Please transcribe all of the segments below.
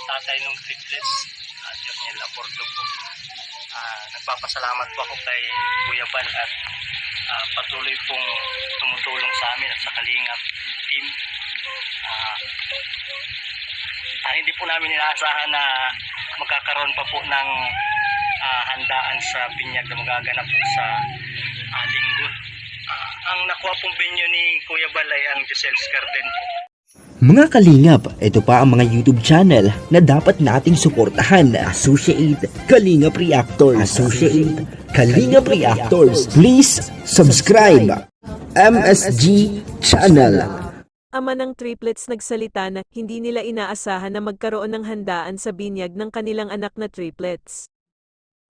tatay ng triplets, Joniel Abordo po. Nagpapasalamat po ako kay Kuya Bal at patuloy pong tumutulong sa amin at sa Kalingap team. Hindi po namin inaasahan na magkakaroon pa po ng handaan sa binyag na magaganap po sa linggo. Ang nakuha pong venue ni Kuya Bal ay ang Josel's Garden po. Mga kalingap, ito pa ang mga YouTube channel na dapat nating suportahan. Associate Kalingap Reactors. Associate Kalingap Reactors. Please subscribe. MSG Channel. Ama ng triplets nagsalita na hindi nila inaasahan na magkaroon ng handaan sa binyag ng kanilang anak na triplets.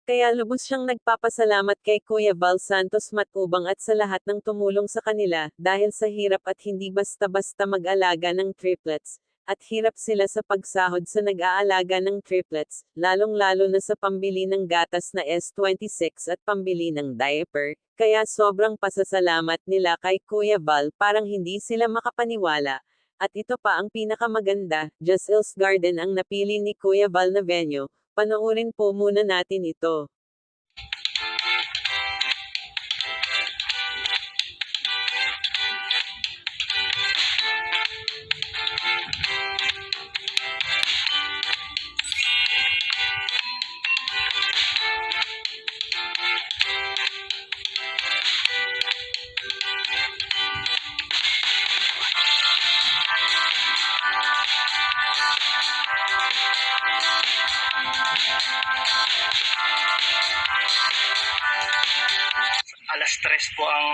Kaya lubos siyang nagpapasalamat kay Kuya Val Santos Matubang at sa lahat ng tumulong sa kanila dahil sa hirap at hindi basta-basta mag-alaga ng triplets, at hirap sila sa pagsahod sa nag-aalaga ng triplets, lalong-lalo na sa pambili ng gatas na S26 at pambili ng diaper, kaya sobrang pasasalamat nila kay Kuya Val parang hindi sila makapaniwala. At ito pa ang pinakamaganda, Josel's Garden ang napili ni Kuya Val na venue. Panoorin po muna natin ito. Alas 3 po ang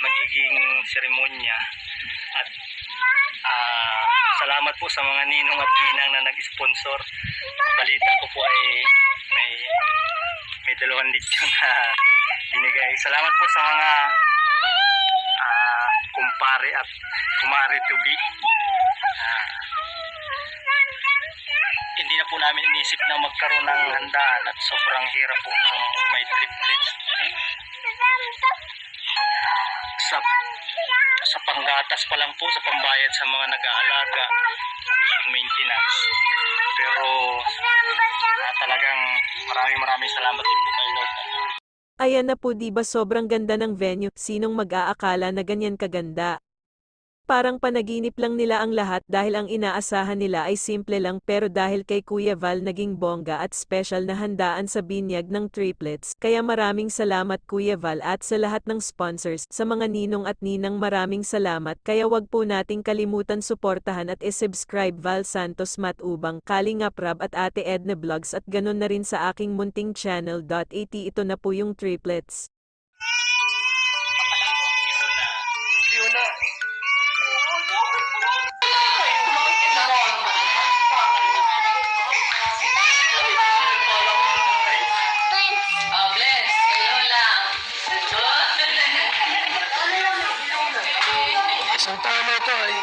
magiging seremonya at salamat po sa mga ninong at ninang na nag-sponsor. Balita ko po ay may 2 lechon na binigay. Salamat po sa mga kumpare at kumare to be. Hindi na po namin inisip na magkaroon ng handaan at sobrang hirap po ng may triplets. Sa panggatas pa lang po, sa pambayad sa mga nag-aalaga, yung maintenance. Pero talagang maraming salamat din po kay Lord. Ayan na po, diba sobrang ganda ng venue, sinong mag-aakala na ganyan kaganda? Parang panaginip lang nila ang lahat dahil ang inaasahan nila ay simple lang, pero dahil kay Kuya Val naging bongga at special na handaan sa binyag ng triplets. Kaya maraming salamat Kuya Val at sa lahat ng sponsors, sa mga ninong at ninang maraming salamat. Kaya wag po nating kalimutan suportahan at isubscribe Val Santos Matubang, Kalingap Rab at Ate Edna Vlogs at ganon na rin sa aking munting channel. Ito na po yung triplets. Isang taon na ito ay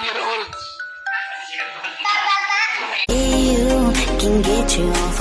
1 year old. You can get you off